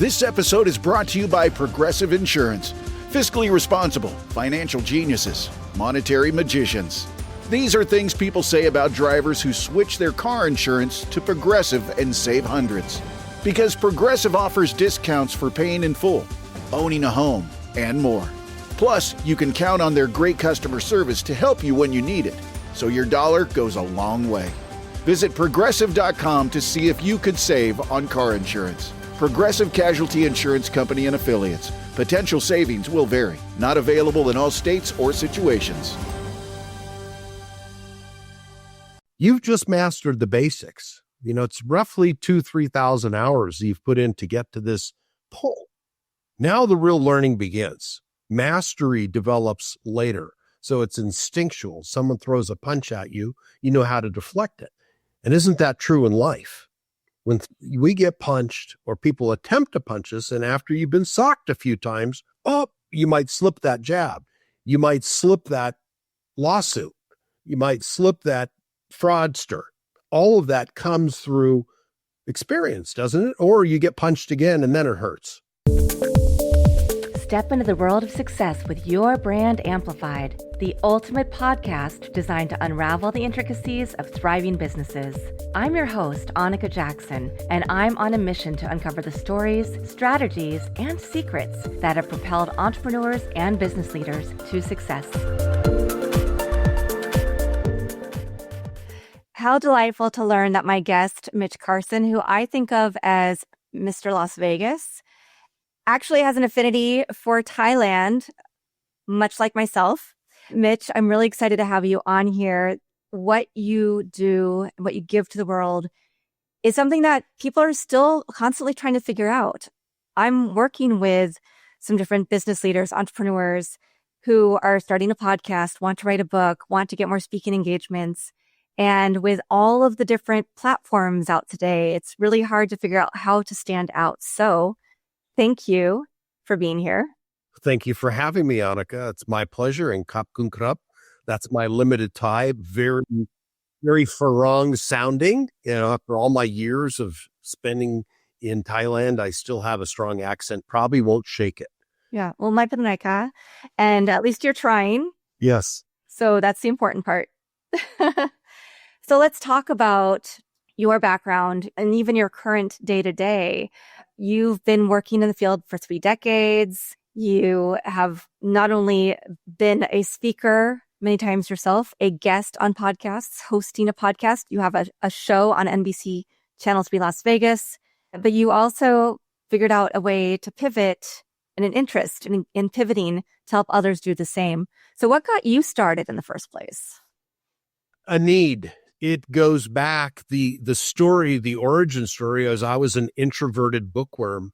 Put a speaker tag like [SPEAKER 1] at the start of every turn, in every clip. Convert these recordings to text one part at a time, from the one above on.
[SPEAKER 1] This episode is brought to you by Progressive Insurance. Fiscally responsible, financial geniuses, monetary magicians. These are things people say about drivers who switch their car insurance to Progressive and save hundreds. Because Progressive offers discounts for paying in full, owning a home, and more. Plus, you can count on their great customer service to help you when you need it, so your dollar goes a long way. Visit Progressive.com to see if you could save on car insurance. Progressive Casualty Insurance Company and Affiliates. Potential savings will vary. Not available in all states or situations.
[SPEAKER 2] You've just mastered the basics. It's roughly 3,000 hours you've put in to get to this point. Now the real learning begins. Mastery develops later. So it's instinctual. Someone throws a punch at you, you know how to deflect it. And isn't that true in life? When we get punched or people attempt to punch us, and after you've been socked a few times, you might slip that jab. You might slip that lawsuit. You might slip that fraudster. All of that comes through experience, doesn't it? Or you get punched again and then it hurts.
[SPEAKER 3] Step into the world of success with your brand amplified, the ultimate podcast designed to unravel the intricacies of thriving businesses. I'm your host, Annika Jackson, and I'm on a mission to uncover the stories, strategies, and secrets that have propelled entrepreneurs and business leaders to success. How delightful to learn that my guest, Mitch Carson, who I think of as Mr. Las Vegas, actually has an affinity for Thailand, much like myself. Mitch, I'm really excited to have you on here. What you do, what you give to the world is something that people are still constantly trying to figure out. I'm working with some different business leaders, entrepreneurs who are starting a podcast, want to write a book, want to get more speaking engagements. And with all of the different platforms out today, it's really hard to figure out how to stand out. So thank you for being here.
[SPEAKER 2] Thank you for having me, Annika. It's my pleasure. And Kap Kun Krap, that's my limited Thai, very, very Farang sounding. After all my years of spending in Thailand, I still have a strong accent. Probably won't shake it.
[SPEAKER 3] Yeah. Well, my panay, and at least you're trying.
[SPEAKER 2] Yes.
[SPEAKER 3] So that's the important part. So let's talk about your background and even your current day-to-day. You've been working in the field for 3 decades. You have not only been a speaker many times yourself, a guest on podcasts, hosting a podcast. You have a show on NBC Channel 3 Las Vegas, but you also figured out a way to pivot and an interest in pivoting to help others do the same. So what got you started in the first place?
[SPEAKER 2] A need. It goes back, the story, the origin story, as I was an introverted bookworm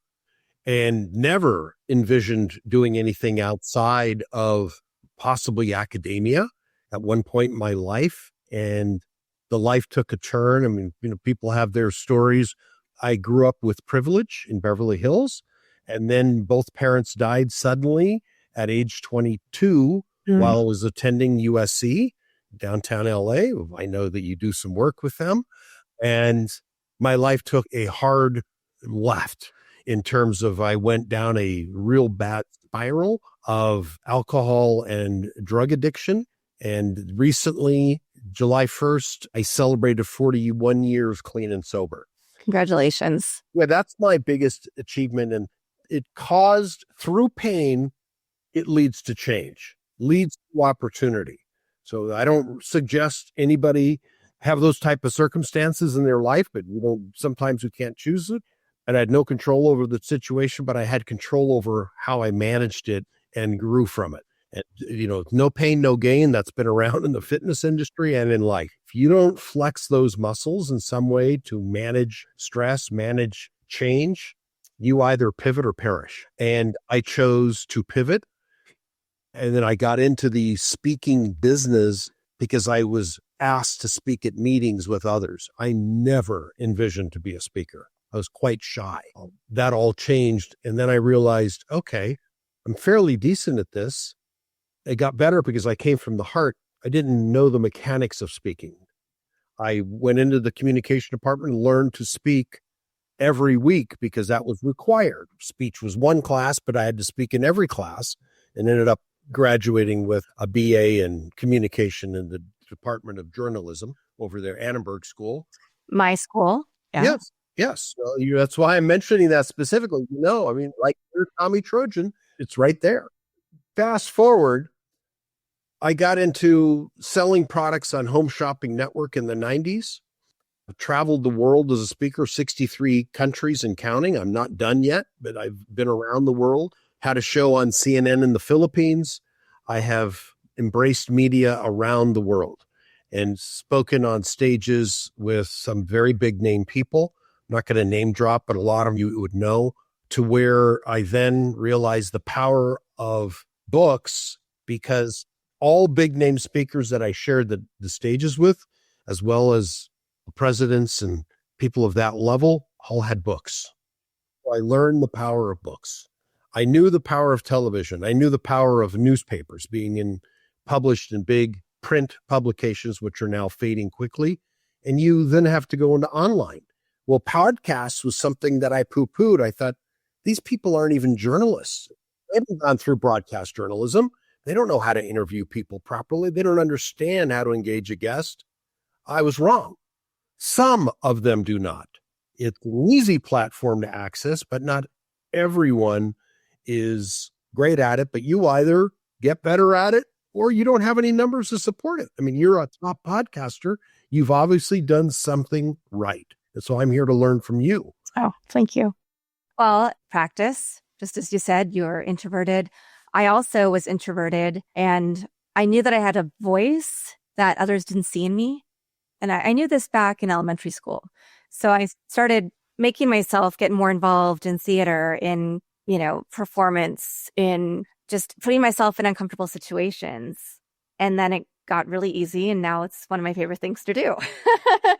[SPEAKER 2] and never envisioned doing anything outside of possibly academia at one point in my life. And the life took a turn. I mean, people have their stories. I grew up with privilege in Beverly Hills, and then both parents died suddenly at age 22 while I was attending USC. Downtown LA. I know that you do some work with them. And my life took a hard left in terms of I went down a real bad spiral of alcohol and drug addiction. And recently, July 1st, I celebrated 41 years clean and sober.
[SPEAKER 3] Congratulations.
[SPEAKER 2] Yeah, that's my biggest achievement. And it caused, through pain, it leads to change, leads to opportunity. So I don't suggest anybody have those type of circumstances in their life, but sometimes we can't choose it. And I had no control over the situation, but I had control over how I managed it and grew from it. And, no pain, no gain. That's been around in the fitness industry and in life. If you don't flex those muscles in some way to manage stress, manage change, you either pivot or perish. And I chose to pivot. And then I got into the speaking business because I was asked to speak at meetings with others. I never envisioned to be a speaker. I was quite shy. That all changed. And then I realized, okay, I'm fairly decent at this. It got better because I came from the heart. I didn't know the mechanics of speaking. I went into the communication department and learned to speak every week because that was required. Speech was one class, but I had to speak in every class, and ended up graduating with a BA in communication in the Department of Journalism over there, Annenberg School.
[SPEAKER 3] My school. Yeah.
[SPEAKER 2] Yes. So that's why I'm mentioning that specifically. I mean, like your Tommy Trojan, it's right there. Fast forward, I got into selling products on Home Shopping Network in the 90s. I traveled the world as a speaker, 63 countries and counting. I'm not done yet, but I've been around the world, had a show on CNN in the Philippines. I have embraced media around the world and spoken on stages with some very big name people. I'm not going to name drop, but a lot of you would know, to where I then realized the power of books, because all big name speakers that I shared the stages with, as well as presidents and people of that level, all had books. So I learned the power of books. I knew the power of television. I knew the power of newspapers being published in big print publications, which are now fading quickly. And you then have to go into online. Well, podcasts was something that I poo-pooed. I thought, these people aren't even journalists. They haven't gone through broadcast journalism. They don't know how to interview people properly. They don't understand how to engage a guest. I was wrong. Some of them do not. It's an easy platform to access, but not everyone is great at it. But you either get better at it or you don't have any numbers to support it. I mean, you're a top podcaster. You've obviously done something right. And so I'm here to learn from you.
[SPEAKER 3] Oh, thank you. Well, practice, just as you said, you're introverted. I also was introverted, and I knew that I had a voice that others didn't see in me. And I knew this back in elementary school. So I started making myself get more involved in theater, in, performance, in just putting myself in uncomfortable situations. And then it got really easy. And now it's one of my favorite things to do.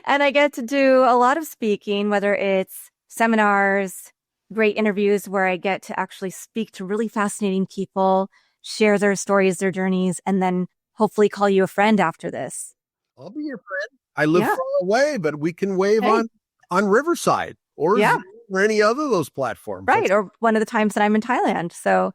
[SPEAKER 3] And I get to do a lot of speaking, whether it's seminars, great interviews where I get to actually speak to really fascinating people, share their stories, their journeys, and then hopefully call you a friend after this.
[SPEAKER 2] I'll be your friend. I live far away, but we can wave on Riverside or any other of those platforms.
[SPEAKER 3] Right. Or one of the times that I'm in Thailand. So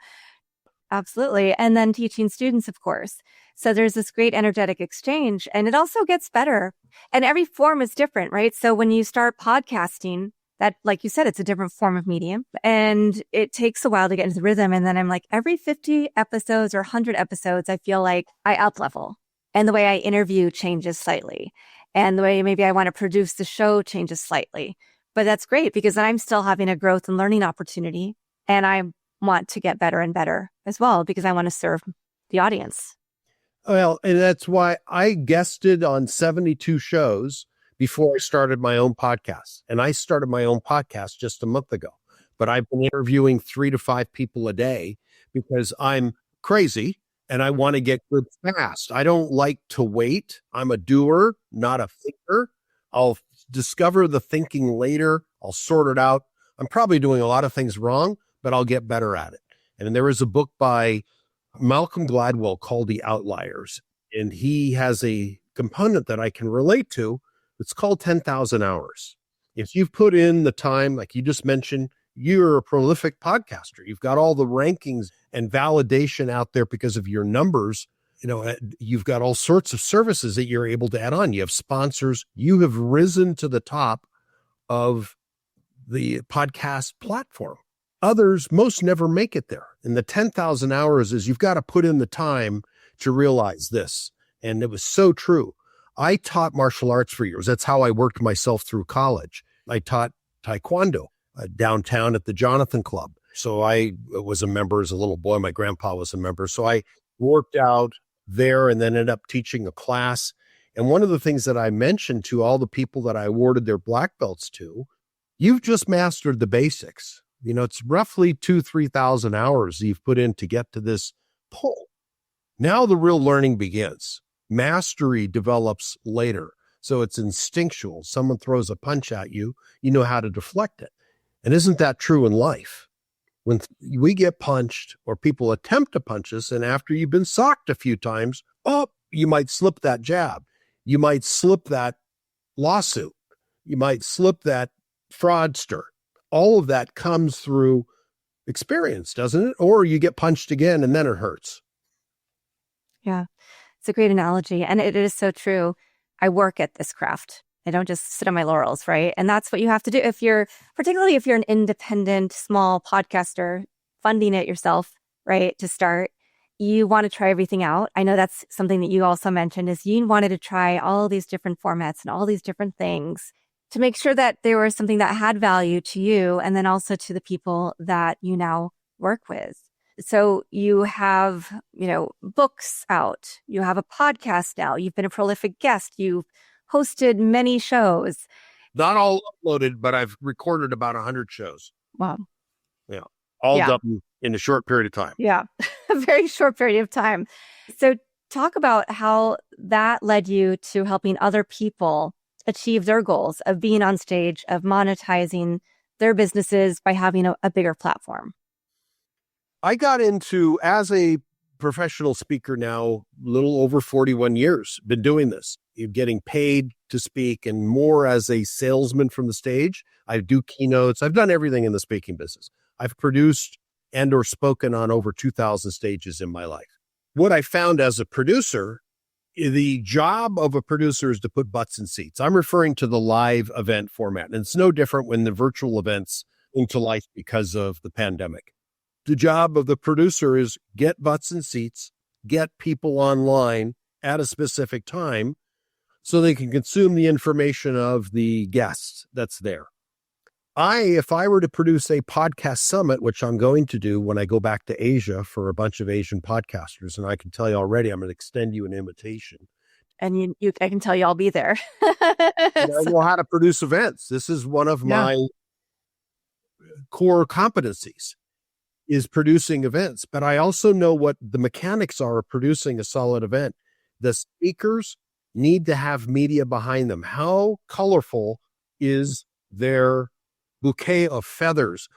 [SPEAKER 3] absolutely. And then teaching students, of course. So there's this great energetic exchange, and it also gets better. And every form is different, right? So when you start podcasting, that, like you said, it's a different form of medium, and it takes a while to get into the rhythm. And then I'm like, every 50 episodes or 100 episodes, I feel like I up level, and the way I interview changes slightly, and the way maybe I want to produce the show changes slightly. But that's great, because then I'm still having a growth and learning opportunity, and I want to get better and better as well, because I want to serve the audience.
[SPEAKER 2] Well, and that's why I guested on 72 shows before I started my own podcast. And I started my own podcast just a month ago. But I've been interviewing 3 to 5 people a day because I'm crazy and I want to get good fast. I don't like to wait. I'm a doer, not a thinker. I'll discover the thinking later. I'll sort it out. I'm probably doing a lot of things wrong, but I'll get better at it. And there is a book by Malcolm Gladwell called The Outliers, and he has a component that I can relate to. It's called 10,000 hours. If you've put in the time, like you just mentioned, you're a prolific podcaster. You've got all the rankings and validation out there because of your numbers. You've got all sorts of services that you're able to add on. You have sponsors. You have risen to the top of the podcast platform. Others, most never make it there. And the 10,000 hours is you've got to put in the time to realize this. And it was so true. I taught martial arts for years. That's how I worked myself through college. I taught Taekwondo downtown at the Jonathan Club. So I was a member as a little boy. My grandpa was a member. So I worked out there and then ended up teaching a class. And one of the things that I mentioned to all the people that I awarded their black belts to, you've just mastered the basics. It's roughly 2,000-3,000 hours you've put in to get to this pull. Now the real learning begins. Mastery develops later. So it's instinctual. Someone throws a punch at you, you know how to deflect it. And isn't that true in life? When we get punched or people attempt to punch us, and after you've been socked a few times, you might slip that jab. You might slip that lawsuit. You might slip that fraudster. all of that comes through experience, doesn't it? Or you get punched again and then it hurts.
[SPEAKER 3] Yeah, it's a great analogy. And it is so true. I work at this craft. I don't just sit on my laurels, right? And that's what you have to do particularly if you're an independent, small podcaster, funding it yourself, right? To start, you want to try everything out. I know that's something that you also mentioned is you wanted to try all these different formats and all these different things to make sure that there was something that had value to you and then also to the people that you now work with. So you have, books out, you have a podcast now, you've been a prolific guest, you've hosted many shows.
[SPEAKER 2] Not all uploaded, but I've recorded about 100 shows.
[SPEAKER 3] Wow.
[SPEAKER 2] Yeah. All done in a short period of time.
[SPEAKER 3] Yeah. A very short period of time. So talk about how that led you to helping other people achieve their goals of being on stage, of monetizing their businesses by having a bigger platform.
[SPEAKER 2] I got into, as a professional speaker now, a little over 41 years, been doing this. You're getting paid to speak and more as a salesman from the stage. I do keynotes. I've done everything in the speaking business. I've produced and or spoken on over 2,000 stages in my life. What I found as a producer, the job of a producer is to put butts in seats. I'm referring to the live event format. And it's no different when the virtual events into life because of the pandemic. The job of the producer is get butts in seats, get people online at a specific time so they can consume the information of the guests that's there. If I were to produce a podcast summit, which I'm going to do when I go back to Asia for a bunch of Asian podcasters, and I can tell you already, I'm going to extend you an invitation.
[SPEAKER 3] And I can tell you I'll be there.
[SPEAKER 2] I know how to produce events. This is one of my core competencies, is producing events. But I also know what the mechanics are of producing a solid event. The speakers need to have media behind them. How colorful is their bouquet of feathers?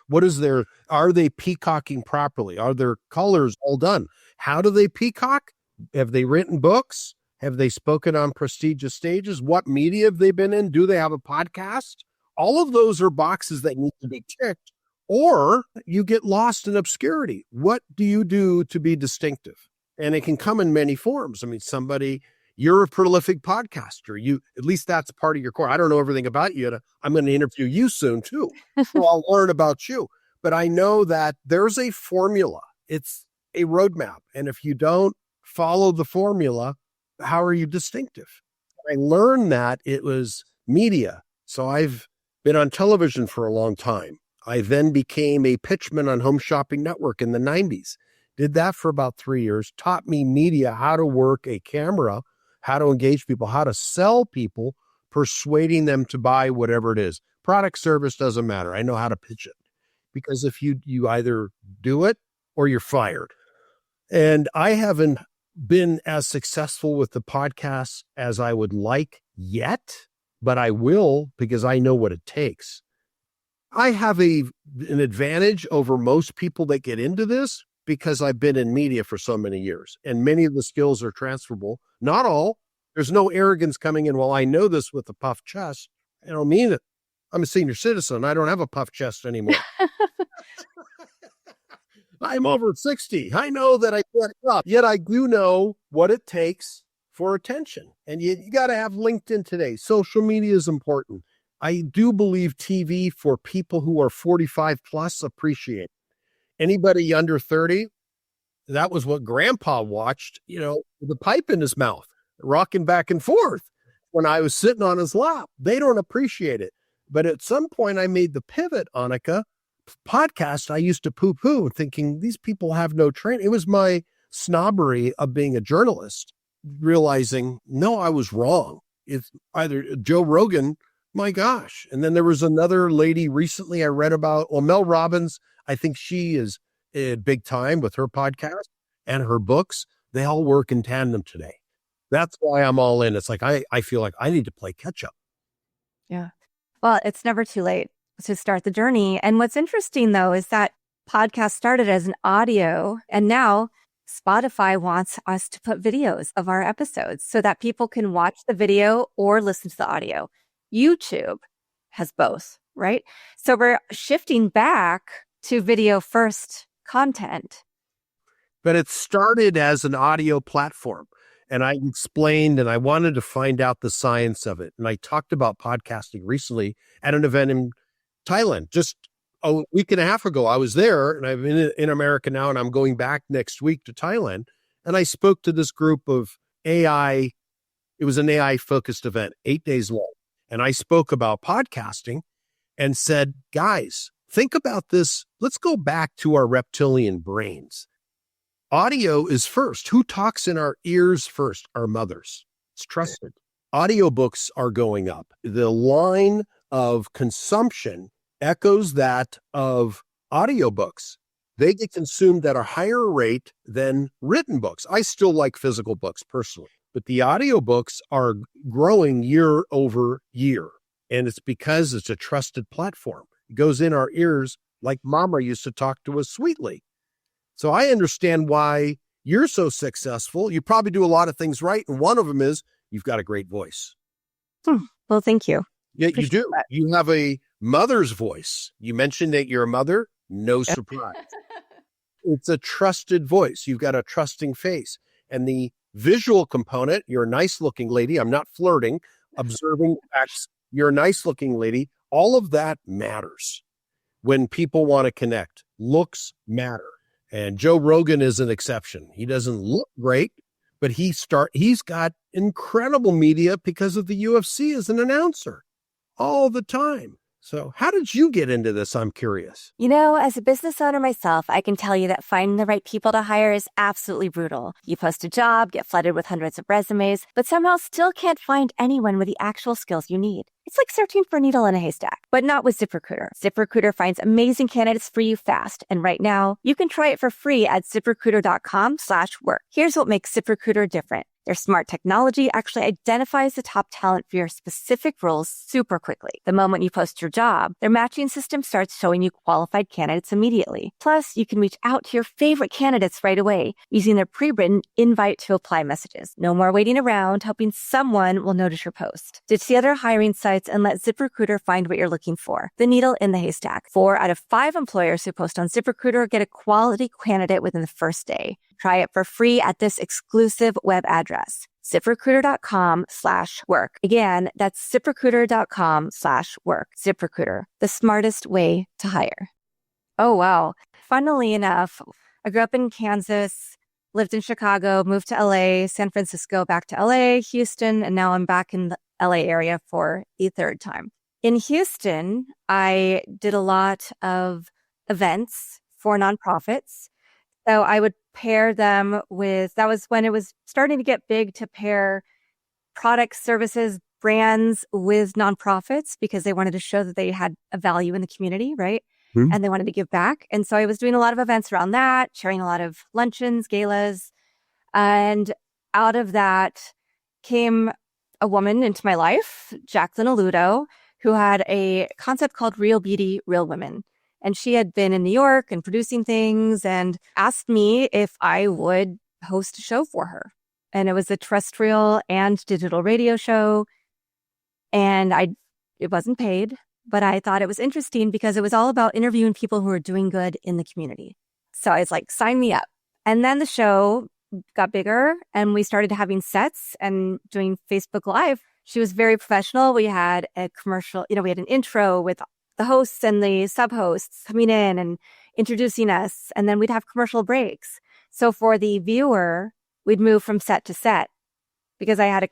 [SPEAKER 2] Are they peacocking properly? Are their colors all done? How do they peacock? Have they written books? Have they spoken on prestigious stages? What media have they been in? Do they have a podcast? All of those are boxes that need to be ticked, or you get lost in obscurity. What do you do to be distinctive? And it can come in many forms. I mean, you're a prolific podcaster. At least that's part of your core. I don't know everything about you. I'm going to interview you soon too. So I'll learn about you. But I know that there's a formula. It's a roadmap. And if you don't follow the formula, how are you distinctive? I learned that it was media. So I've been on television for a long time. I then became a pitchman on Home Shopping Network in the 90s. Did that for about 3 years, taught me media, how to work a camera, how to engage people, how to sell people, persuading them to buy whatever it is. Product, service, doesn't matter. I know how to pitch it. Because if you either do it or you're fired. And I haven't been as successful with the podcast as I would like yet, but I will, because I know what it takes. I have an advantage over most people that get into this because I've been in media for so many years, and many of the skills are transferable. Not all. There's no arrogance coming in. Well, I know this with a puffed chest. I don't mean it. I'm a senior citizen. I don't have a puffed chest anymore. I'm over 60. I know that I can't up. Yet I do know what it takes for attention. And you got to have LinkedIn today. Social media is important. I do believe TV for people who are 45 plus appreciate. Anybody under 30, that was what grandpa watched, with a pipe in his mouth, rocking back and forth when I was sitting on his lap. They don't appreciate it. But at some point I made the pivot, Annika. Podcast, I used to poo-poo, thinking these people have no training. It was my snobbery of being a journalist, realizing, no, I was wrong. It's either Joe Rogan, my gosh. And then there was another lady recently I read about, Mel Robbins. I think she is big time with her podcast and her books. They all work in tandem today. That's why I'm all in. It's like, I feel like I need to play catch up.
[SPEAKER 3] Yeah. Well, it's never too late to start the journey. And what's interesting, though, is that podcast started as an audio, and now Spotify wants us to put videos of our episodes so that people can watch the video or listen to the audio. YouTube has both. right? So we're shifting back to video first content.
[SPEAKER 2] But it started as an audio platform. And I explained and I wanted to find out the science of it. And I talked about podcasting recently at an event in Thailand. Just a week and a half ago, I was there and I've been in America now, and I'm going back next week to Thailand. And I spoke to this group of AI. It was an AI focused event, 8 days long. And I spoke about podcasting and said, guys, think about this. Let's go back to our reptilian brains. Audio is first. Who talks in our ears first? Our mothers. It's trusted. Audiobooks are going up. The line of consumption echoes that of audiobooks. They get consumed at a higher rate than written books. I still like physical books personally, but the audiobooks are growing year over year. And it's because it's a trusted platform. It goes in our ears like mama used to talk to us sweetly. So I understand why you're so successful. You probably do a lot of things right. And one of them is you've got a great voice.
[SPEAKER 3] Well, thank you.
[SPEAKER 2] Yeah,
[SPEAKER 3] Appreciate
[SPEAKER 2] you do.
[SPEAKER 3] that.
[SPEAKER 2] You have a mother's voice. You mentioned that you're a mother. No surprise. It's a trusted voice. You've got a trusting face. And the visual component, you're a nice looking lady. I'm not flirting, observing facts. You're a nice looking lady. All of that matters when people want to connect. Looks matter. And Joe Rogan is an exception. He doesn't look great, but he's got incredible media because of the UFC as an announcer all the time. So how did you get into this? I'm curious.
[SPEAKER 3] You know, as a business owner myself, I can tell you that finding the right people to hire is absolutely brutal. You post a job, get flooded with hundreds of resumes, but somehow still can't find anyone with the actual skills you need. It's like searching for a needle in a haystack, but not with ZipRecruiter. ZipRecruiter finds amazing candidates for you fast. And right now, you can try it for free at ZipRecruiter.com/work. Here's what makes ZipRecruiter different. Their smart technology actually identifies the top talent for your specific roles super quickly. The moment you post your job, their matching system starts showing you qualified candidates immediately. Plus, you can reach out to your favorite candidates right away using their pre-written invite to apply messages. No more waiting around, hoping someone will notice your post. Ditch the other hiring sites and let ZipRecruiter find what you're looking for. The needle in the haystack. 4 out of 5 employers who post on ZipRecruiter get a quality candidate within the first day. Try it for free at this exclusive web address, ZipRecruiter.com/work. Again, that's ZipRecruiter.com/work. ZipRecruiter, the smartest way to hire. Oh, wow. Funnily enough, I grew up in Kansas, lived in Chicago, moved to LA, San Francisco, back to LA, Houston, and now I'm back in the LA area for the third time. In Houston, I did a lot of events for nonprofits. So I would pair them with, that was when it was starting to get big to pair products, services, brands with nonprofits because they wanted to show that they had a value in the community, right?
[SPEAKER 2] Hmm.
[SPEAKER 3] And they wanted to give back. And so I was doing a lot of events around that, sharing a lot of luncheons, galas. And out of that came a woman into my life, Jacqueline Aludo, who had a concept called Real Beauty, Real Women. And she had been in New York and producing things and asked me if I would host a show for her. And it was a terrestrial and digital radio show. And it wasn't paid, but I thought it was interesting because it was all about interviewing people who are doing good in the community. So I was like, sign me up. And then the show got bigger and we started having sets and doing Facebook Live. She was very professional. We had a commercial, we had an intro with the hosts and the sub-hosts coming in and introducing us. And then we'd have commercial breaks. So for the viewer, we'd move from set to set because I had a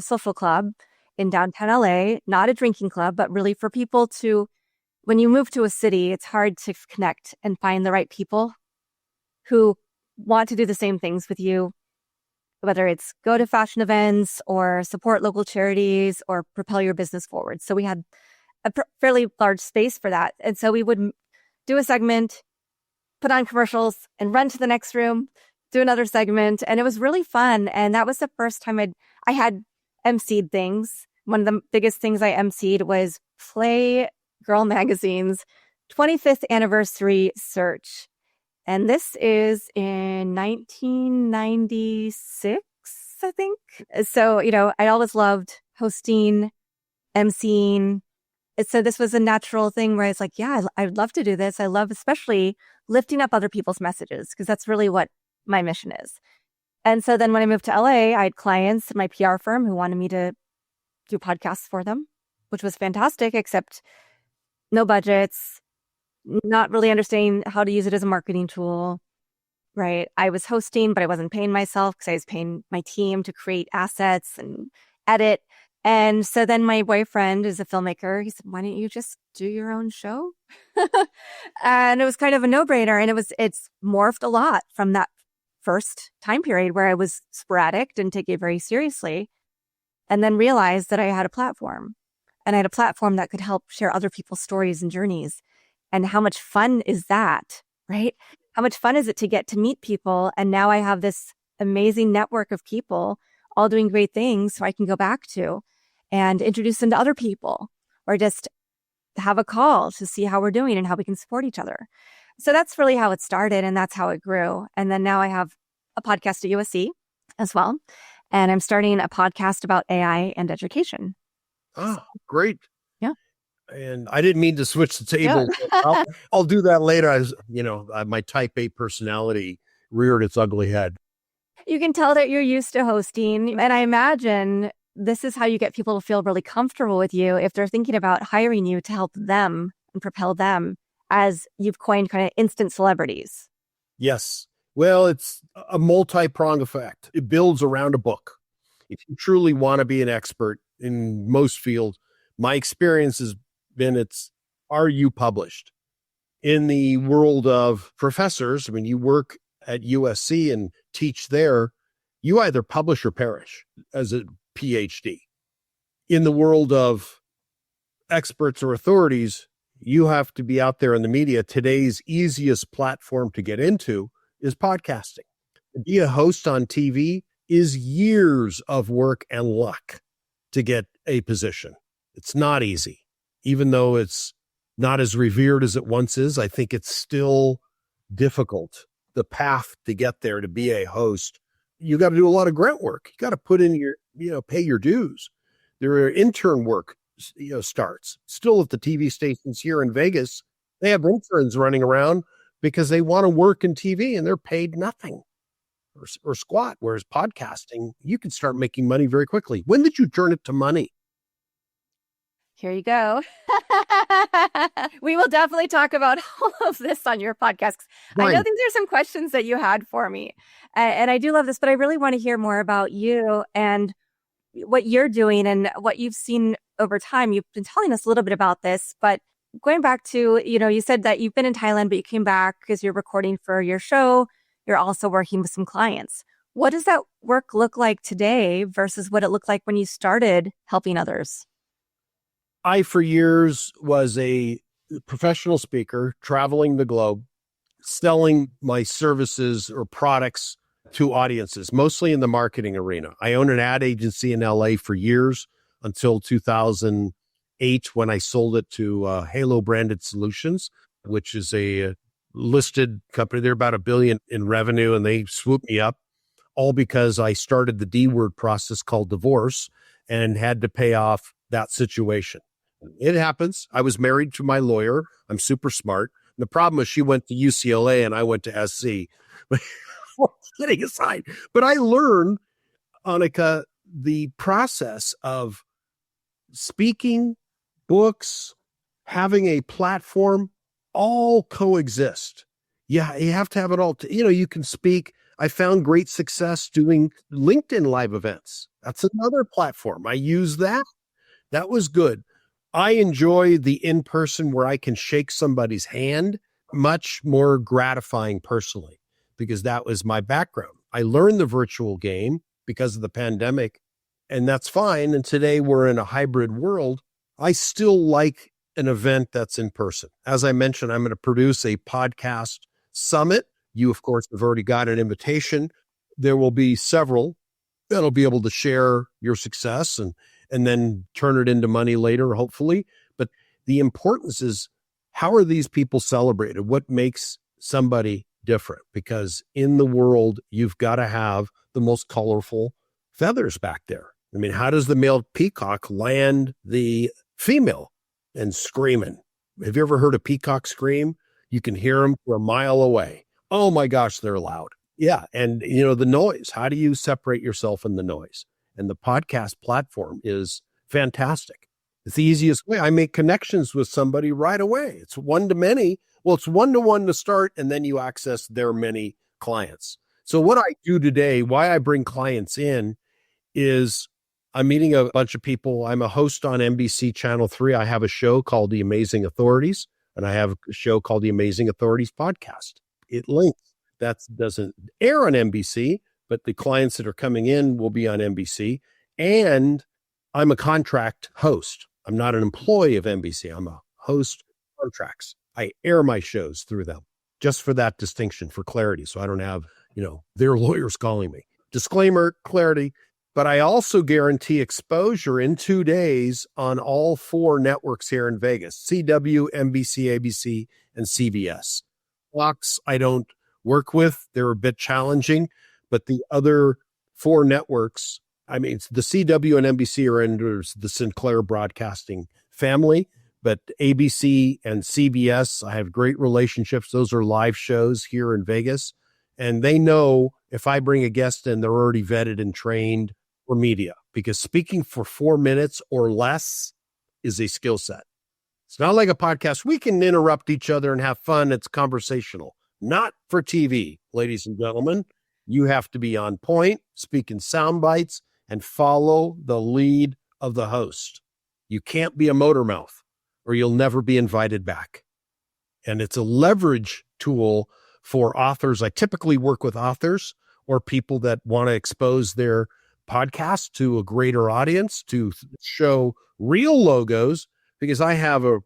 [SPEAKER 3] social club in downtown LA, not a drinking club, but really for people to, when you move to a city, it's hard to connect and find the right people who want to do the same things with you, whether it's go to fashion events or support local charities or propel your business forward. So we had a fairly large space for that. And so we would do a segment, put on commercials and run to the next room, do another segment. And it was really fun. And that was the first time I had emceed things. One of the biggest things I emceed was Play Girl Magazine's 25th anniversary search. And this is in 1996, I think. So, I always loved hosting, emceeing, So this was a natural thing where it's like, yeah, I would love to do this. I love especially lifting up other people's messages because that's really what my mission is. And so then when I moved to LA, I had clients at my PR firm who wanted me to do podcasts for them, which was fantastic, except no budgets, not really understanding how to use it as a marketing tool, right? I was hosting, but I wasn't paying myself because I was paying my team to create assets and edit. And so then my boyfriend is a filmmaker. He said, why don't you just do your own show? And it was kind of a no-brainer. And it's morphed a lot from that first time period where I was sporadic, didn't take it very seriously, and then realized that I had a platform. And I had a platform that could help share other people's stories and journeys. And how much fun is that, right? How much fun is it to get to meet people? And now I have this amazing network of people all doing great things so I can go back to and introduce them to other people or just have a call to see how we're doing and how we can support each other. So that's really how it started and that's how it grew. And then now I have a podcast at USC as well. And I'm starting a podcast about AI and education.
[SPEAKER 2] Oh, great.
[SPEAKER 3] Yeah.
[SPEAKER 2] And I didn't mean to switch the table.
[SPEAKER 3] Yeah.
[SPEAKER 2] I'll do that later. My type A personality reared its ugly head.
[SPEAKER 3] You can tell that you're used to hosting. And I imagine this is how you get people to feel really comfortable with you if they're thinking about hiring you to help them and propel them, as you've coined kind of instant celebrities.
[SPEAKER 2] Yes. Well, it's a multi-pronged effect. It builds around a book. If you truly want to be an expert in most fields, my experience has been are you published? In the world of professors, I mean, you work at USC and teach there, you either publish or perish as a PhD. In the world of experts or authorities, you have to be out there in the media. Today's easiest platform to get into is podcasting. To be a host on TV is years of work and luck to get a position. It's not easy. Even though it's not as revered as it once is, I think it's still difficult. The path to get there, to be a host, you got to do a lot of grunt work. You got to put in pay your dues. There are intern work, starts. Still at the TV stations here in Vegas, they have interns running around because they want to work in TV and they're paid nothing or squat. Whereas podcasting, you can start making money very quickly. When did you turn it to money?
[SPEAKER 3] Here you go. We will definitely talk about all of this on your podcast. I know these are some questions that you had for me. And I do love this, but I really want to hear more about you and what you're doing and what you've seen over time. You've been telling us a little bit about this, but going back to, you said that you've been in Thailand, but you came back because you're recording for your show. You're also working with some clients. What does that work look like today versus what it looked like when you started helping others?
[SPEAKER 2] I, for years, was a professional speaker, traveling the globe, selling my services or products to audiences, mostly in the marketing arena. I owned an ad agency in LA for years until 2008 when I sold it to Halo Branded Solutions, which is a listed company. They're about $1 billion in revenue, and they swooped me up, all because I started the D word process called divorce and had to pay off that situation. It happens. I was married to my lawyer. I'm super smart. And the problem is she went to UCLA and I went to SC. But kidding aside, but I learned, Annika, the process of speaking, books, having a platform, all coexist. Yeah, you have to have it all. You can speak. I found great success doing LinkedIn live events. That's another platform. I use that. That was good. I enjoy the in-person where I can shake somebody's hand, much more gratifying personally, because that was my background. I learned the virtual game because of the pandemic, and that's fine. And today we're in a hybrid world. I still like an event that's in person. As I mentioned, I'm going to produce a podcast summit. You, of course, have already got an invitation. There will be several that'll be able to share your success and then turn it into money later, hopefully. But the importance is, how are these people celebrated? What makes somebody different? Because in the world, you've got to have the most colorful feathers back there. I mean, how does the male peacock land the female? and screaming. Have you ever heard a peacock scream? You can hear them for a mile away. Oh my gosh, they're loud. Yeah. And the noise, how do you separate yourself in the noise? And the podcast platform is fantastic. It's the easiest way. I make connections with somebody right away. It's one to many. Well, it's one-to-one to start, and then you access their many clients. So what I do today, why I bring clients in, is I'm meeting a bunch of people. I'm a host on NBC Channel 3. I have a show called The Amazing Authorities, and I have a show called The Amazing Authorities Podcast. It links. That doesn't air on NBC, but the clients that are coming in will be on NBC. And I'm a contract host. I'm not an employee of NBC. I'm a host of contracts. I air my shows through them just for that distinction, for clarity. So I don't have, their lawyers calling me. Disclaimer, clarity. But I also guarantee exposure in 2 days on all 4 networks here in Vegas: CW, NBC, ABC, and CBS. Fox, I don't work with. They're a bit challenging, but the other 4 networks, the CW and NBC are under the Sinclair Broadcasting family, but ABC and CBS, I have great relationships. Those are live shows here in Vegas, and they know if I bring a guest in, they're already vetted and trained for media, because speaking for 4 minutes or less is a skill set. It's not like a podcast. We can interrupt each other and have fun. It's conversational. Not for TV, ladies and gentlemen. You have to be on point, speak in sound bites, and follow the lead of the host. You can't be a motor mouth, or you'll never be invited back. And it's a leverage tool for authors. I typically work with authors or people that want to expose their podcast to a greater audience, to show real logos, because I have an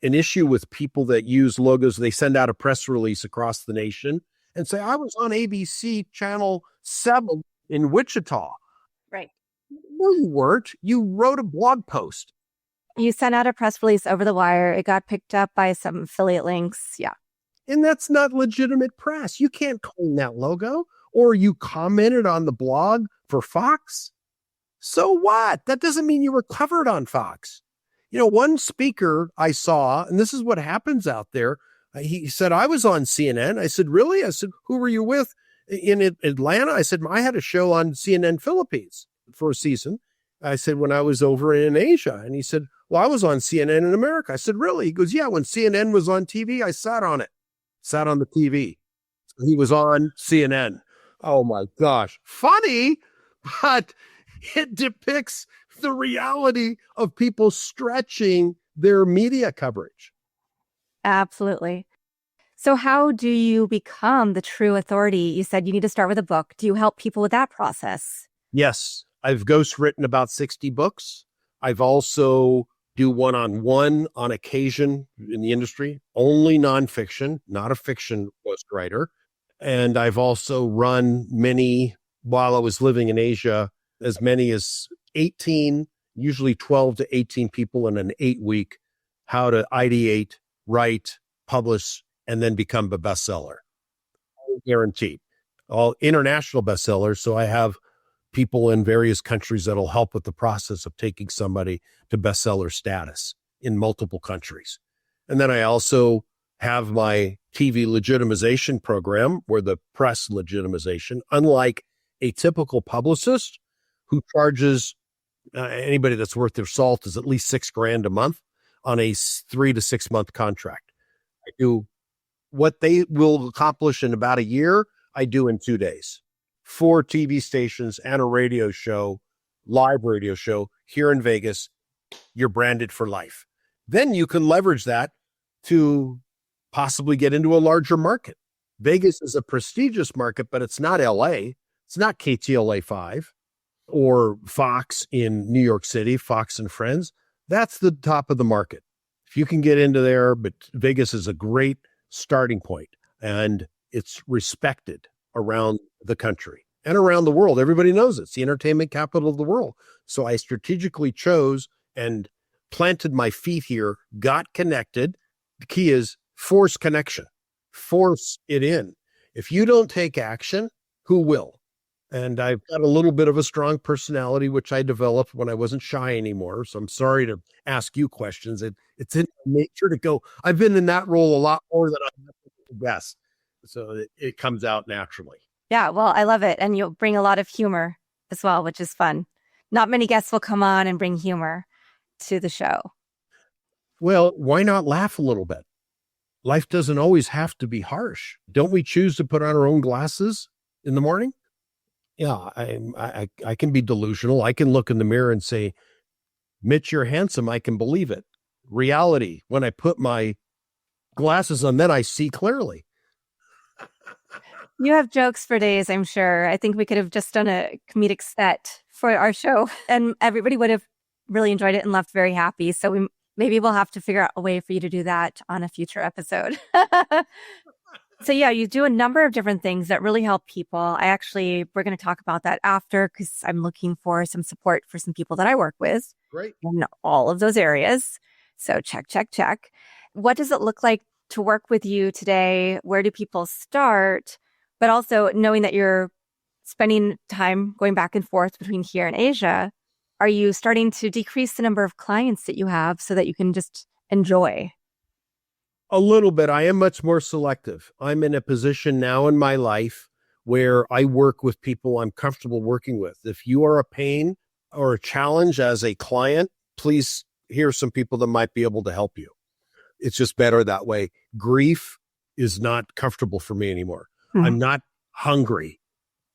[SPEAKER 2] issue with people that use logos. They send out a press release across the nation and say, I was on ABC Channel 7 in Wichita.
[SPEAKER 3] Right.
[SPEAKER 2] No, you weren't. You wrote a blog post.
[SPEAKER 3] You sent out a press release over the wire. It got picked up by some affiliate links. Yeah.
[SPEAKER 2] And that's not legitimate press. You can't claim that logo. Or you commented on the blog for Fox. So what? That doesn't mean you were covered on Fox. One speaker I saw, and this is what happens out there. He said, I was on CNN. I said, really? I said, who were you with in Atlanta? I said, I had a show on CNN Philippines for a season. I said, when I was over in Asia. And he said, well, I was on CNN in America. I said, really? He goes, yeah, when CNN was on TV, I sat on it, sat on the TV. So he was on CNN. Oh my gosh. Funny, but it depicts the reality of people stretching their media coverage.
[SPEAKER 3] Absolutely. So how do you become the true authority? You said you need to start with a book. Do you help people with that process?
[SPEAKER 2] Yes. I've ghostwritten about 60 books. I've also do one-on-one on occasion in the industry, only nonfiction, not a fiction ghostwriter. And I've also run many, while I was living in Asia, as many as 18, usually 12 to 18 people in an 8-week, how to ideate, write, publish, and then become a bestseller. Guaranteed. All international bestsellers. So I have people in various countries that'll help with the process of taking somebody to bestseller status in multiple countries. And then I also have my TV legitimization program, where the press legitimization, unlike a typical publicist who charges anybody that's worth their salt is at least $6,000 a month on a 3 to 6 month contract. I do what they will accomplish in about a year. I do in 2 days. 4 TV stations and a radio show, live radio show here in Vegas. You're branded for life. Then you can leverage that to possibly get into a larger market. Vegas is a prestigious market, but it's not LA. It's not KTLA 5 or Fox in New York City, Fox and Friends. That's the top of the market. If you can get into there, but Vegas is a great starting point, and it's respected around the country and around the world. Everybody knows it's the entertainment capital of the world. So I strategically chose and planted my feet here, got connected. The key is force connection, force it in. If you don't take action, who will? And I've got a little bit of a strong personality, which I developed when I wasn't shy anymore. So I'm sorry to ask you questions. It's in my nature to go. I've been in that role a lot more than I have the best. So it comes out naturally.
[SPEAKER 3] Yeah, well, I love it. And you'll bring a lot of humor as well, which is fun. Not many guests will come on and bring humor to the show.
[SPEAKER 2] Well, why not laugh a little bit? Life doesn't always have to be harsh. Don't we choose to put on our own glasses in the morning? Yeah, I can be delusional. I can look in the mirror and say, Mitch, you're handsome. I can believe it. Reality, when I put my glasses on, then I see clearly.
[SPEAKER 3] You have jokes for days, I'm sure. I think we could have just done a comedic set for our show and everybody would have really enjoyed it and left very happy. So maybe we'll have to figure out a way for you to do that on a future episode. So yeah, you do a number of different things that really help people. We're going to talk about that after because I'm looking for some support for some people that I work with.
[SPEAKER 2] Great.
[SPEAKER 3] In all of those areas. So check. What does it look like to work with you today? Where do people start? But also knowing that you're spending time going back and forth between here and Asia, are you starting to decrease the number of clients that you have so that you can just enjoy?
[SPEAKER 2] A little bit. I am much more selective. I'm in a position now in my life where I work with people I'm comfortable working with. If you are a pain or a challenge as a client, please hear some people that might be able to help you. It's just better that way. Grief is not comfortable for me anymore. Mm-hmm. I'm not hungry.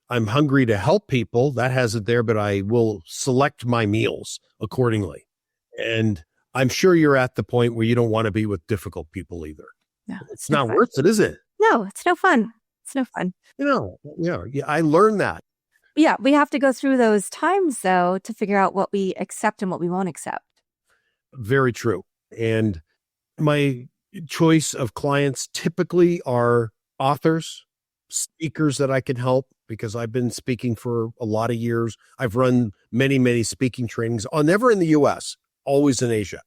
[SPEAKER 2] I'm hungry to help people. That has it there, but I will select my meals accordingly. And I'm sure you're at the point where you don't want to be with difficult people either.
[SPEAKER 3] No,
[SPEAKER 2] it's not worth it, is it?
[SPEAKER 3] No, it's no fun. It's no fun.
[SPEAKER 2] Yeah, I learned that.
[SPEAKER 3] Yeah, we have to go through those times, though, to figure out what we accept and what we won't accept.
[SPEAKER 2] Very true. And my choice of clients typically are authors, speakers that I can help because I've been speaking for a lot of years. I've run many speaking trainings, never in the U.S., always in Asia.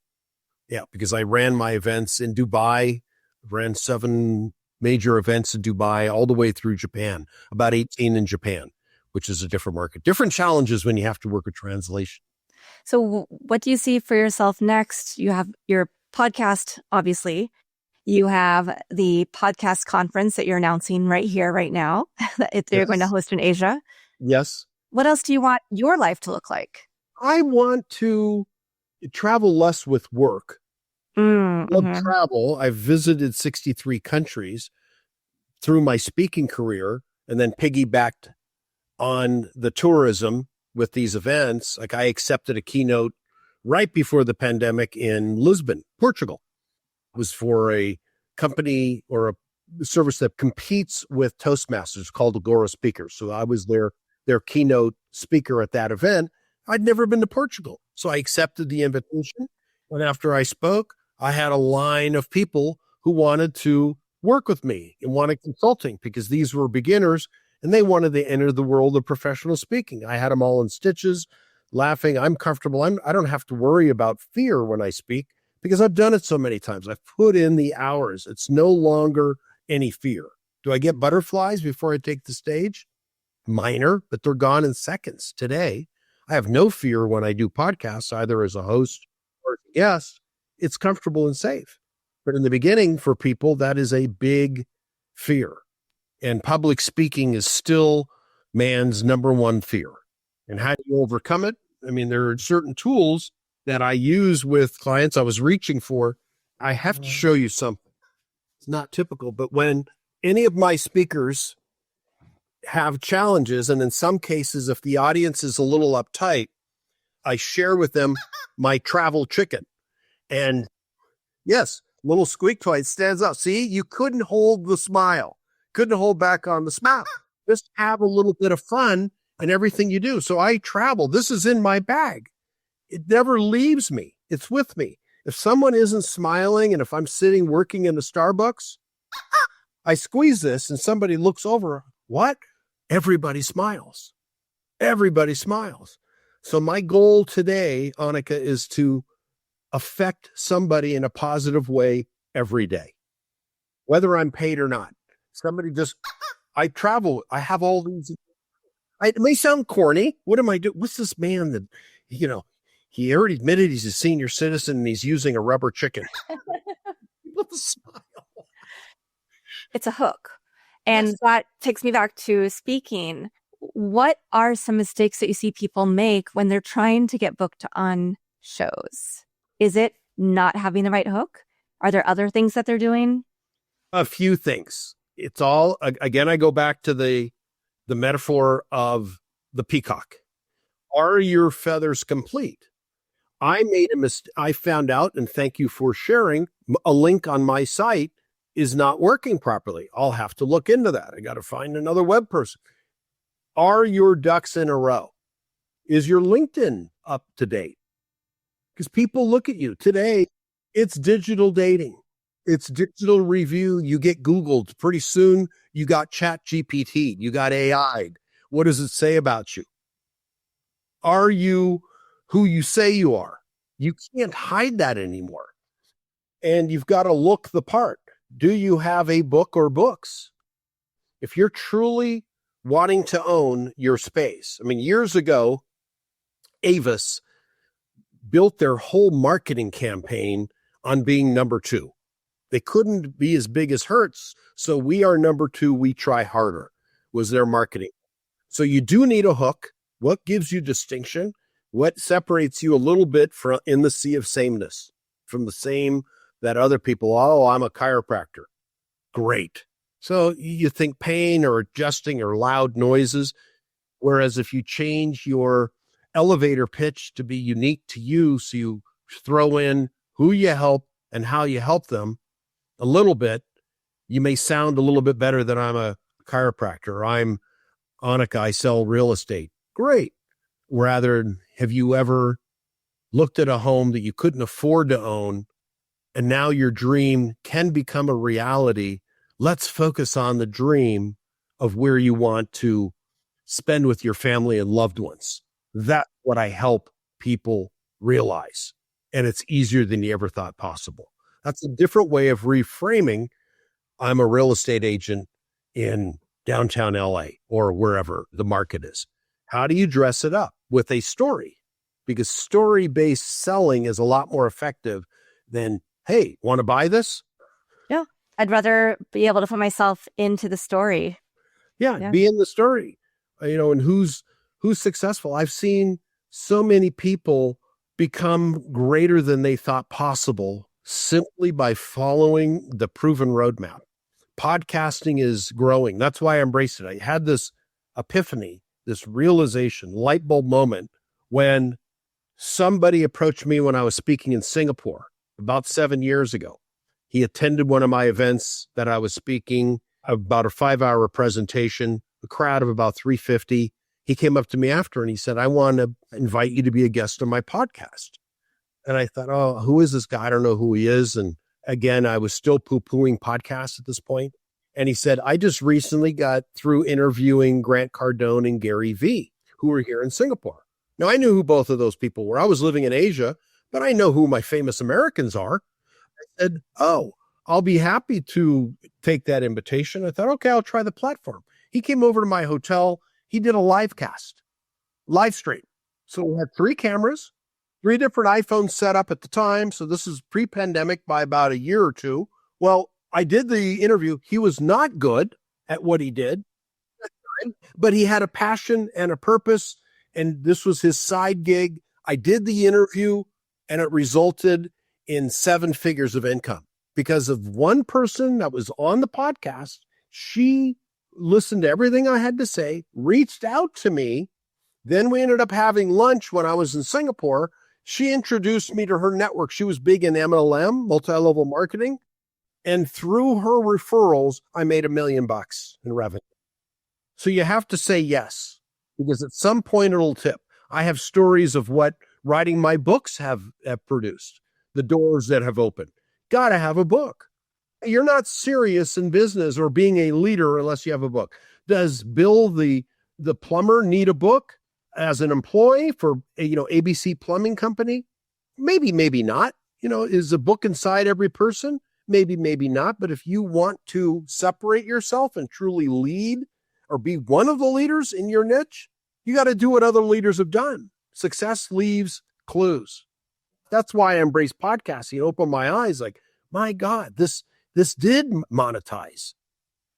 [SPEAKER 2] Yeah, because I ran my events in Dubai, ran 7 major events in Dubai, all the way through Japan, about 18 in Japan, which is a different market. Different challenges when you have to work with translation.
[SPEAKER 3] So what do you see for yourself next? You have your podcast, obviously. You have the podcast conference that you're announcing right here, right now, that you're going to host in Asia.
[SPEAKER 2] Yes.
[SPEAKER 3] What else do you want your life to look like?
[SPEAKER 2] I want to travel less with work. Love travel. I've visited 63 countries through my speaking career and then piggybacked on the tourism with these events. Like I accepted a keynote right before the pandemic in Lisbon, Portugal. It was for a company or a service that competes with Toastmasters called Agora Speakers. So I was their keynote speaker at that event. I'd never been to Portugal. So I accepted the invitation. And after I spoke, I had a line of people who wanted to work with me and wanted consulting because these were beginners and they wanted to enter the world of professional speaking. I had them all in stitches, laughing. I'm comfortable. I don't have to worry about fear when I speak because I've done it so many times. I've put in the hours. It's no longer any fear. Do I get butterflies before I take the stage? Minor, but they're gone in seconds. Today, I have no fear when I do podcasts, either as a host or as a guest. It's comfortable and safe. But in the beginning, for people, that is a big fear. And public speaking is still man's number one fear. And how do you overcome it? I mean, there are certain tools that I use with clients I was reaching for. I have to show you something. It's not typical, but when any of my speakers have challenges, and in some cases, if the audience is a little uptight, I share with them my travel chicken. And yes, little squeak toy stands up. See, you couldn't hold the smile, couldn't hold back on the smile. Just have a little bit of fun in everything you do. So I travel. This is in my bag. It never leaves me. It's with me. If someone isn't smiling and if I'm sitting working in the Starbucks, I squeeze this and somebody looks over. What? Everybody smiles. Everybody smiles. So my goal today, Annika, is to affect somebody in a positive way every day, whether I'm paid or not. I travel. I have all these. It may sound corny. What am I doing? What's this man that, he already admitted he's a senior citizen and he's using a rubber chicken. With a smile.
[SPEAKER 3] It's a hook. And that takes me back to speaking. What are some mistakes that you see people make when they're trying to get booked on shows? Is it not having the right hook? Are there other things that they're doing?
[SPEAKER 2] A few things. It's all, again, I go back to the metaphor of the peacock. Are your feathers complete? I made a mistake. I found out, and thank you for sharing, a link on my site is not working properly. I'll have to look into that. I got to find another web person. Are your ducks in a row? Is your LinkedIn up to date? Because people look at you today. It's digital dating. It's digital review. You get Googled. Pretty soon you got Chat GPT. You got AI. What does it say about you? Are you who you say you are? You can't hide that anymore. And you've got to look the part. Do you have a book or books? If you're truly wanting to own your space. I mean, years ago, Avis built their whole marketing campaign on being number two. They couldn't be as big as Hertz, so we are number two, we try harder, was their marketing. So you do need a hook. What gives you distinction? What separates you a little bit from in the sea of sameness, from the same that other people, oh, I'm a chiropractor. Great. So you think pain or adjusting or loud noises, whereas if you change your elevator pitch to be unique to you, so you throw in who you help and how you help them a little bit, you may sound a little bit better than I'm a chiropractor, or I'm Annika, I sell real estate. Great. Rather, have you ever looked at a home that you couldn't afford to own, and now your dream can become a reality? Let's focus on the dream of where you want to spend with your family and loved ones. That's what I help people realize. And it's easier than you ever thought possible. That's a different way of reframing. I'm a real estate agent in downtown LA or wherever the market is. How do you dress it up? With a story, because story-based selling is a lot more effective than, hey, want to buy this?
[SPEAKER 3] Yeah. I'd rather be able to put myself into the story.
[SPEAKER 2] Yeah. Be in the story, and who's successful. I've seen so many people become greater than they thought possible simply by following the proven roadmap. Podcasting is growing. That's why I embraced it. I had this epiphany, this realization, light bulb moment when somebody approached me when I was speaking in Singapore about 7 years ago. He attended one of my events that I was speaking, about a 5-hour presentation, a crowd of about 350. He came up to me after and he said, I want to invite you to be a guest on my podcast. And I thought, oh, who is this guy? I don't know who he is. And again, I was still poo-pooing podcasts at this point. And he said, I just recently got through interviewing Grant Cardone and Gary Vee, who were here in Singapore. Now, I knew who both of those people were. I was living in Asia, but I know who my famous Americans are. I said, oh, I'll be happy to take that invitation. I thought, okay, I'll try the platform. He came over to my hotel. He did a live stream. So we had 3 cameras, 3 different iPhones set up at the time. So this is pre-pandemic by about a year or two. Well, I did the interview. He was not good at what he did, but he had a passion and a purpose, and this was his side gig. I did the interview, and it resulted in 7 figures of income because of one person that was on the podcast. She listened to everything I had to say, reached out to me. Then we ended up having lunch when I was in Singapore. She introduced me to her network. She was big in MLM, multi-level marketing. And through her referrals, I made $1 million in revenue. So you have to say yes, because at some point it'll tip. I have stories of what writing my books have produced, the doors that have opened. Got to have a book. You're not serious in business or being a leader unless you have a book. Does Bill, the plumber, need a book as an employee for, ABC Plumbing Company? Maybe, maybe not. Is a book inside every person? Maybe, maybe not. But if you want to separate yourself and truly lead or be one of the leaders in your niche, You got to do what other leaders have done. Success leaves clues. That's why I embrace podcasting. It opened my eyes like, my God, this did monetize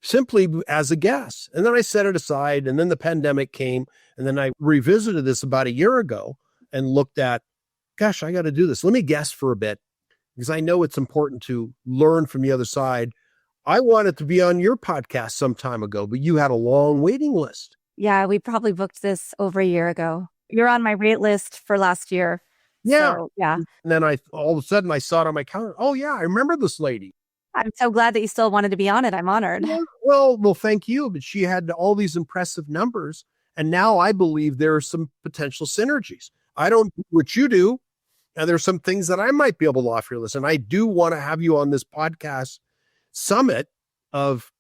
[SPEAKER 2] simply as a guest. And then I set it aside, and then the pandemic came, and then I revisited this about a year ago and looked at, gosh, I got to do this. Let me guess for a bit, because I know it's important to learn from the other side. I wanted to be on your podcast some time ago, but you had a long waiting list.
[SPEAKER 3] Yeah, we probably booked this over a year ago. You're on my rate list for last year.
[SPEAKER 2] Yeah.
[SPEAKER 3] So, yeah.
[SPEAKER 2] And then all of a sudden I saw it on my calendar. Oh yeah, I remember this lady.
[SPEAKER 3] I'm so glad that you still wanted to be on it. I'm honored.
[SPEAKER 2] Well, thank you. But she had all these impressive numbers. And now I believe there are some potential synergies. I don't do what you do. And there's some things that I might be able to offer you. Listen, I do want to have you on this podcast summit of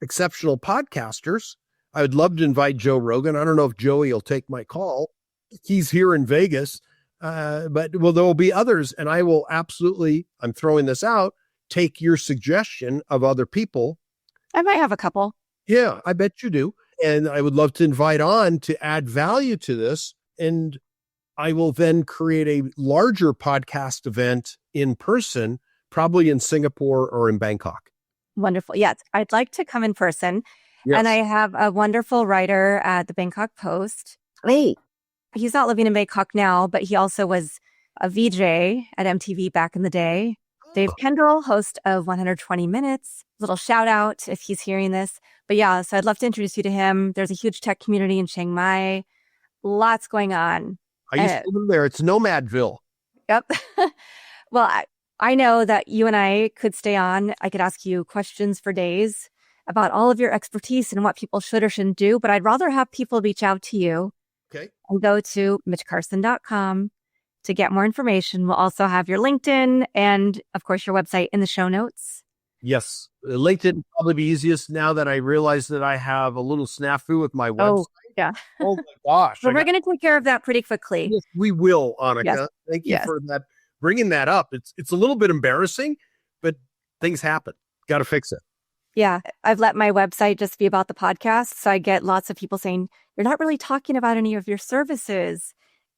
[SPEAKER 2] exceptional podcasters. I would love to invite Joe Rogan. I don't know if Joey will take my call. He's here in Vegas. But there will be others. And I will absolutely, I'm throwing this out, take your suggestion of other people.
[SPEAKER 3] I might have a couple.
[SPEAKER 2] Yeah, I bet you do. And I would love to invite on to add value to this. And I will then create a larger podcast event in person, probably in Singapore or in Bangkok.
[SPEAKER 3] Wonderful. Yes, I'd like to come in person.
[SPEAKER 2] Yes.
[SPEAKER 3] And I have a wonderful writer at the Bangkok Post.
[SPEAKER 2] Oh,
[SPEAKER 3] He's not living in Bangkok now, but he also was a VJ at MTV back in the day. Dave Kendall, host of 120 Minutes. Little shout out if he's hearing this. But yeah, so I'd love to introduce you to him. There's a huge tech community in Chiang Mai. Lots going on.
[SPEAKER 2] I used to live there. It's Nomadville.
[SPEAKER 3] Yep. Well, I know that you and I could stay on. I could ask you questions for days about all of your expertise and what people should or shouldn't do. But I'd rather have people reach out to you.
[SPEAKER 2] Okay.
[SPEAKER 3] And go to mitchcarson.com to get more information. We'll also have your LinkedIn and, of course, your website in the show notes.
[SPEAKER 2] Yes. LinkedIn would probably be easiest now that I realize that I have a little snafu with my website.
[SPEAKER 3] Oh, yeah.
[SPEAKER 2] Oh my gosh.
[SPEAKER 3] But we're going to take care of that pretty quickly.
[SPEAKER 2] Yes, we will, Annika.
[SPEAKER 3] Yes.
[SPEAKER 2] Thank you for that, bringing that up. It's a little bit embarrassing, but things happen. Got to fix it.
[SPEAKER 3] Yeah. I've let my website just be about the podcast. So I get lots of people saying, you're not really talking about any of your services.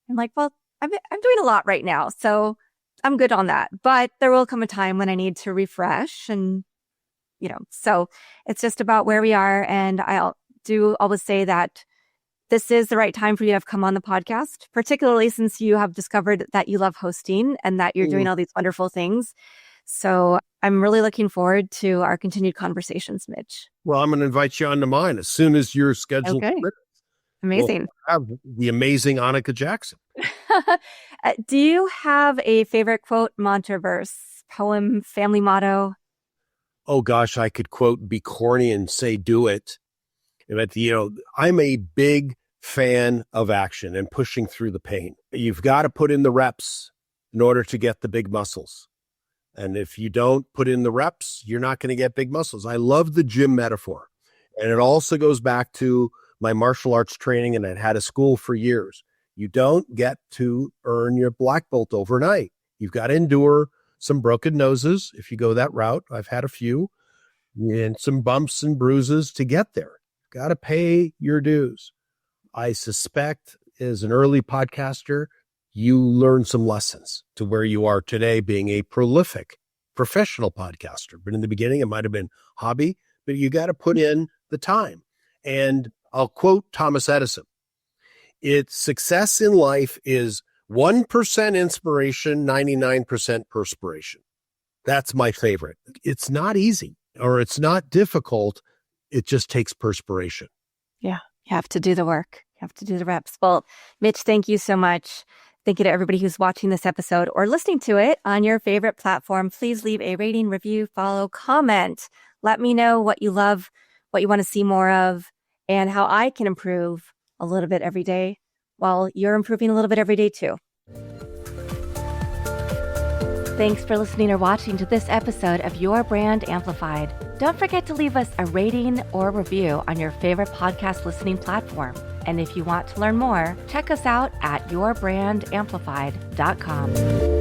[SPEAKER 3] I'm like, well, I'm doing a lot right now. So I'm good on that. But there will come a time when I need to refresh and, so it's just about where we are. And I do always say that this is the right time for you to have come on the podcast, particularly since you have discovered that you love hosting and that you're doing all these wonderful things. So I'm really looking forward to our continued conversations, Mitch.
[SPEAKER 2] Well, I'm going to invite you onto mine as soon as your schedule permits.
[SPEAKER 3] Amazing.
[SPEAKER 2] We'll have the amazing Annika Jackson.
[SPEAKER 3] Do you have a favorite quote, mantra, verse, poem, family motto?
[SPEAKER 2] Oh gosh, I could quote, be corny and say, do it. But, I'm a big fan of action and pushing through the pain. You've got to put in the reps in order to get the big muscles. And if you don't put in the reps, you're not going to get big muscles. I love the gym metaphor. And it also goes back to my martial arts training, and I'd had a school for years. You don't get to earn your black belt overnight. You've got to endure some broken noses if you go that route. I've had a few, and some bumps and bruises to get there. Got to pay your dues. I suspect as an early podcaster, you learn some lessons to where you are today being a prolific professional podcaster. But in the beginning, it might have been hobby, but you got to put in the time. And I'll quote Thomas Edison. It's success in life is 1% inspiration, 99% perspiration. That's my favorite. It's not easy or it's not difficult. It just takes perspiration.
[SPEAKER 3] Yeah. You have to do the work. You have to do the reps. Well, Mitch, thank you so much. Thank you to everybody who's watching this episode or listening to it on your favorite platform. Please leave a rating, review, follow, comment. Let me know what you love, what you want to see more of, and how I can improve a little bit every day while you're improving a little bit every day too. Thanks for listening or watching to this episode of Your Brand Amplified. Don't forget to leave us a rating or review on your favorite podcast listening platform. And if you want to learn more, check us out at yourbrandamplified.com.